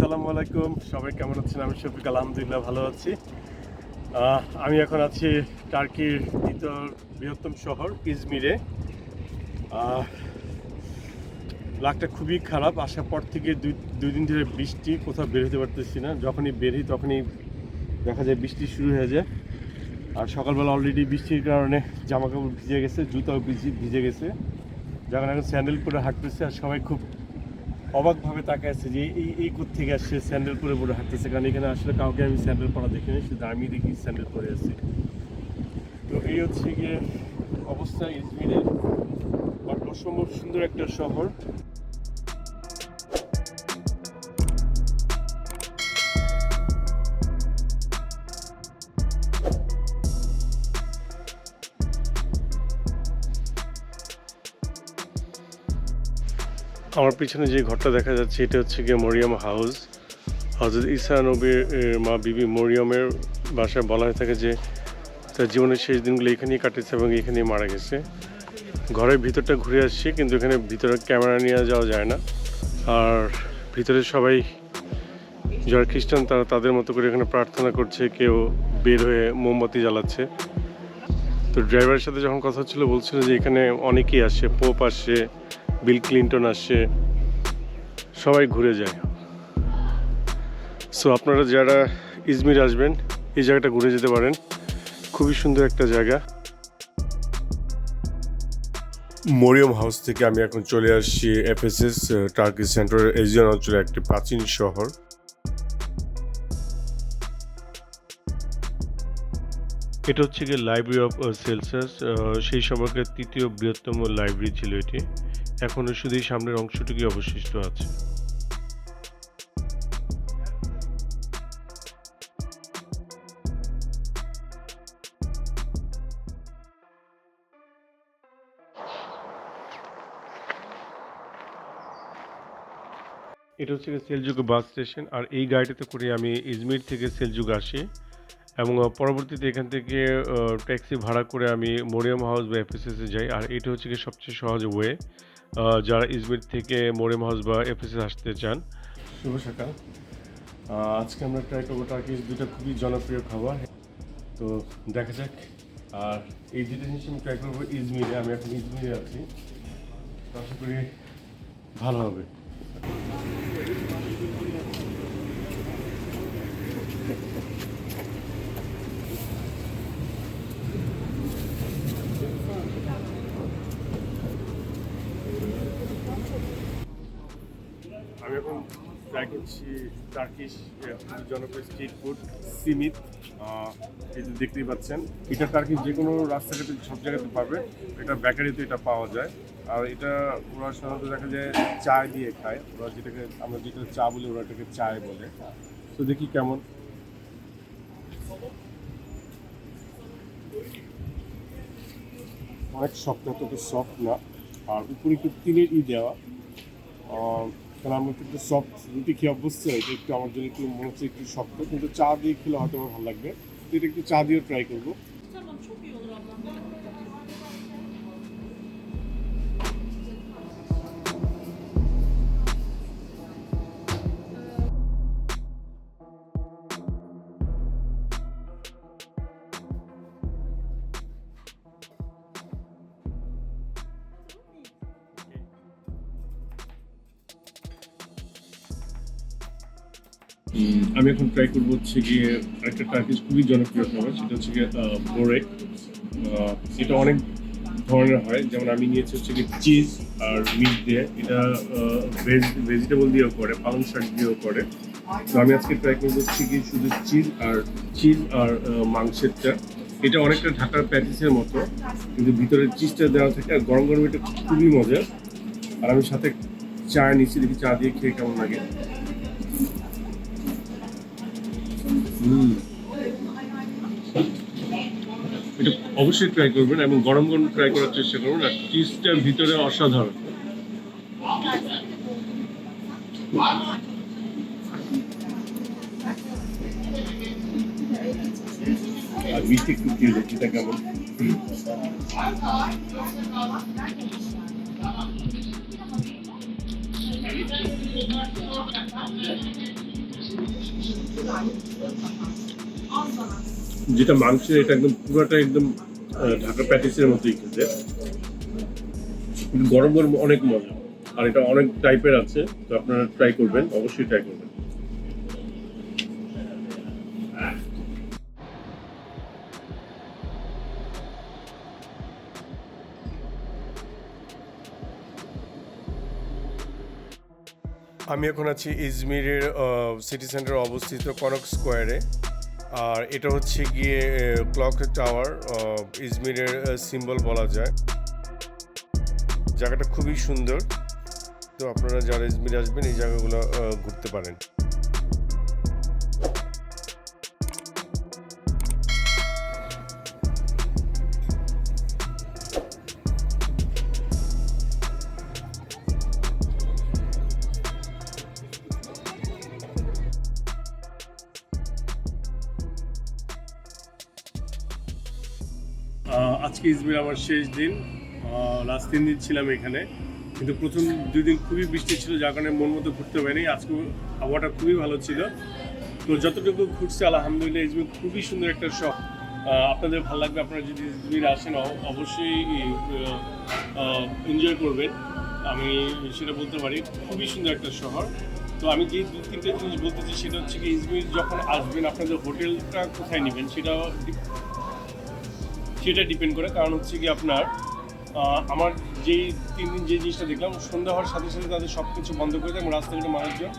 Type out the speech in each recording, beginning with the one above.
আসসালামু আলাইকুম, সবাই কেমন আছেন? আমি শফিক, আলহামদুলিল্লাহ ভালো আছি। আমি এখন আছি টার্কির দ্বিতীয় বৃহত্তম শহর ইজমিরে। লাকটা খুবই খারাপ, আসার পর থেকে দুই দিন ধরে বৃষ্টি, কোথাও বের হতে পারতেছি না। যখনই বেরোই তখনই দেখা যায় বৃষ্টি শুরু হয়ে যায়। আর সকালবেলা অলরেডি বৃষ্টির কারণে জামা কাপড় ভিজে গেছে, জুতাও ভিজে গেছে। যখন এখন স্যান্ডেল পরে হাঁটতেছে আর সবাই খুব অবাকভাবে তাকায় আছে যে এই থেকে আসছে স্যান্ডেল পরে হাঁটতেছে, কারণ এখানে আসলে কাউকে আমি স্যান্ডেল পরা দেখিনি, শুধু আমি দেখি স্যান্ডেল পরে আছি। তো এই হচ্ছে গিয়ে অবস্থা ইজমিরের। বাট অসম্ভব সুন্দর একটা শহর। আমার পিছনে যে ঘরটা দেখা যাচ্ছে এটা হচ্ছে গিয়ে মরিয়ম হাউস। হযরত ঈসা নবীর মা বিবি মরিয়মের বাসায় বলা হয়ে থাকে যে তার জীবনের শেষ দিনগুলো এখানেই কাটিয়েছে এবং এখানেই মারা গেছে। ঘরের ভিতরটা ঘুরে আসছে, কিন্তু এখানে ভিতরে ক্যামেরা নিয়ে যাওয়া যায় না। আর ভিতরে সবাই যারা খ্রিস্টান তারা তাদের মতো করে এখানে প্রার্থনা করছে, কেউ বের হয়ে মোমবাতি জ্বালাচ্ছে। তো ড্রাইভারের সাথে যখন কথা হচ্ছিল বলছিল যে এখানে অনেকেই আসে, পোপ আসে, বিল ক্লিন্টন আসে, সবাই ঘুরে যায়। সো আপনারা যারা ইজমির আসবেন এই জায়গাটা ঘুরে যেতে পারেন, খুবই সুন্দর একটা জায়গা। মরিয়ম হাউস থেকে আমি এখন চলে আসছি এফএসএস, টার্কি সেন্ট্রাল এশিয়ান অঞ্চলের একটি প্রাচীন শহর। এটা হচ্ছে গিয়ে লাইব্রেরি অফ সেলসাস, সেই সময়কার তৃতীয় বৃহত্তম লাইব্রেরি ছিল এটি। এখনও শুধু এই সামনের অংশটুকুই অবশিষ্ট আছে। এটা হচ্ছে সেলজুক বাস স্টেশন, আর এই গাড়িটাতে করে আমি ইজমির থেকে সেলজুক আসি এবং পরবর্তীতে এখান থেকে ট্যাক্সি ভাড়া করে আমি মরিয়ম হাউস বা এফএসএসে যাই। আর এটা হচ্ছে কি সবচেয়ে সহজ ওয়ে যারা ইজমির থেকে মরিয়ম হাউস বা এফএসএস আসতে চান। শুভ সকাল। আজকে আমরা ট্রাই করবো টার্কিশ দুটো খুবই জনপ্রিয় খাবার, তো দেখা যাক। আর এই দুটো জিনিস আমি ট্রাই করবো ইজমিরে। আমি এখন ইজমিরে আছি, আশা করি ভালো হবে। আমি এখন ট্রাই করছি টার্কিশ জনপ্রিয় স্ট্রিট ফুড সিমিত। এই যে দেখতেই পাচ্ছেন, এটা টার্কিশ যে কোনো রাস্তাঘাটে সব জায়গাতে পাবে। এটা বেকারিতে এটা পাওয়া যায়। আর এটা ওরা সাধারণত দেখা যায় চা দিয়ে খায়, ওরা যেটাকে আমরা যেটা চা বলি ওরা এটাকে চায় বলে। তো দেখি কেমন। অনেক শক্ত, তত সফট না। আর উপরে একটু তিলের দেওয়া, কারণ আমরা একটু সফট রুটি খেয়ে অভ্যস্ত, এটা একটু আমার জন্য একটু মনে হচ্ছে একটু শক্ত, কিন্তু চা দিয়ে খেলে হয়তো আমার ভালো লাগবে। তো এটা একটু চা দিয়েও ট্রাই করবো। Tamam çok iyi olur ablam. আমি এখন ট্রাই করবো হচ্ছে গিয়ে একটা টার্কিশ খুবই জনপ্রিয় খাবার, সেটা হচ্ছে গিয়ে বোরেক। এটা অনেক ধরনের হয়, যেমন আমি নিয়েছি হচ্ছে গিয়ে চিজ আর মিট দিয়ে। এটা ভেজিটেবল দিয়েও করে, পালং শাক দিয়েও করে। তো আমি আজকে ট্রাই করবো হচ্ছে গিয়ে শুধু চিজ আর মাংসেরটা। এটা অনেকটা ঢাকার প্যাটিসের মতো, কিন্তু ভিতরে চিজটা দেওয়া থাকে। আর গরম গরম এটা খুবই মজার। আর আমি সাথে চা নিচ্ছি, দেখি চা দিয়ে খেয়ে কেমন লাগে। এটা অবশ্যই ট্রাই করবেন এবং গরম গরম ট্রাই করার চেষ্টা করবেন। আর চিজটার ভিতরে অসাধারণ। আর মিষ্টি একটু খেয়ে দেখি এটা কেমন। যেটা মাংসের এটা একদম পুরোটা একদম ঢাকা প্যাটিসের মতোই খেতে, কিন্তু গরম গরম অনেক মজা। আর এটা অনেক টাইপের আছে, তো আপনারা ট্রাই করবেন, অবশ্যই ট্রাই করবেন। আমি এখন আছি ইজমিরের সিটি সেন্টারে অবস্থিত কনক স্কোয়ারে। আর এটা হচ্ছে গিয়ে ক্লক টাওয়ার, ইজমিরের সিম্বল বলা যায়। জায়গাটা খুবই সুন্দর, তো আপনারা যারা ইজমিরে আসবেন এই জায়গাগুলো ঘুরতে পারেন। আজকে ইজমির আমার শেষ দিন, লাস্ট 3 দিন ছিলাম এখানে, কিন্তু প্রথম 2 দিন খুবই বৃষ্টি ছিল, যার কারণে মন মতো ঘুরতে পারিনি। আজকে আবহাওয়াটা খুবই ভালো ছিল, তো যতটুকু ঘুরছে আলহামদুলিল্লাহ। ইজমির খুবই সুন্দর একটা শহর, আপনাদের ভালো লাগবে। আপনারা যদি ইজমির আসেন অবশ্যই এনজয় করবেন, আমি সেটা বলতে পারি। খুবই সুন্দর একটা শহর। তো আমি যে 2-3টে জিনিস বলতে চাই সেটা হচ্ছে কি, ইজমির যখন আসবেন আপনাদের হোটেলটা কোথায় নেবেন সেটা ডিপেন্ড করে। কারণ হচ্ছে কি আপনার আমার যেই 3 দিন যে জিনিসটা দেখলাম, সন্ধ্যা হওয়ার সাথে সাথে তাদের সব কিছু বন্ধ করে দেয় এবং রাস্তাঘাটে মানুষজন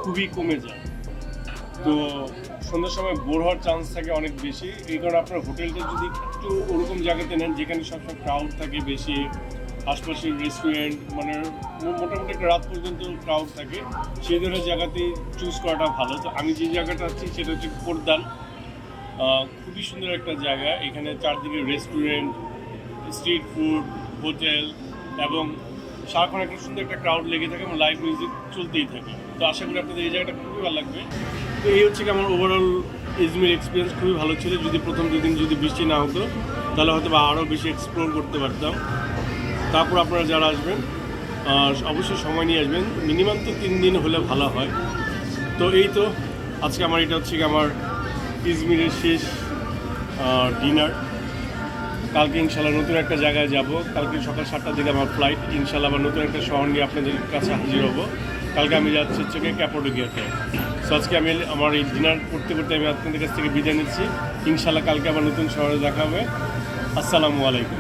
খুবই কমে যায়। তো সন্ধ্যার সময় বোর হওয়ার চান্স থাকে অনেক বেশি। এই কারণে আপনার হোটেলটা যদি একটু ওরকম জায়গাতে নেন যেখানে সবসময় ক্রাউড থাকে বেশি, আশপাশের রেস্টুরেন্ট, মানে মোটামুটি একটা রাত পর্যন্ত ক্রাউড থাকে, সেই ধরনের জায়গাতেই চুজ করাটা ভালো। তো আমি যে জায়গাটা আছি সেটা হচ্ছে কোরদান, খুবই সুন্দর একটা জায়গা। এখানে চারদিকে রেস্টুরেন্ট, স্ট্রিট ফুড, হোটেল এবং সারাক্ষণ একটা সুন্দর একটা ক্রাউড লেগে থাকে এবং লাইভ মিউজিক চলতেই থাকে। তো আশা করি আপনাদের এই জায়গাটা খুবই ভালো লাগবে। তো এই হচ্ছে কি আমার ওভারঅল ইজমির এক্সপিরিয়েন্স খুবই ভালো ছিল। যদি প্রথম 2 দিন যদি বৃষ্টি না হতো তাহলে হয়তো বা আরও বেশি এক্সপ্লোর করতে পারতাম। তারপর আপনারা যারা আসবেন অবশ্যই সময় নিয়ে আসবেন, মিনিমাম তো 3 দিন হলে ভালো হয়। তো এই তো আজকে আমার এটা হচ্ছে কি আমার ইজমিরের শেষ ডিনার। কালকে ইনশাল্লাহ নতুন একটা জায়গায় যাব। কালকে সকাল 7টার দিকে আমার ফ্লাইট, ইনশাল্লাহ আবার নতুন একটা শহর নিয়ে আপনাদের কাছে হাজির হব। কালকে আমি যাচ্ছি হচ্ছে গিয়ে ক্যাপাডোকিয়াতে। সো আজকে আমি আমার এই ডিনার করতে করতে আমি আপনাদের কাছ থেকে বিদায় নিচ্ছি। ইনশাল্লাহ কালকে আবার নতুন শহরে দেখা হবে। আসসালামু আলাইকুম।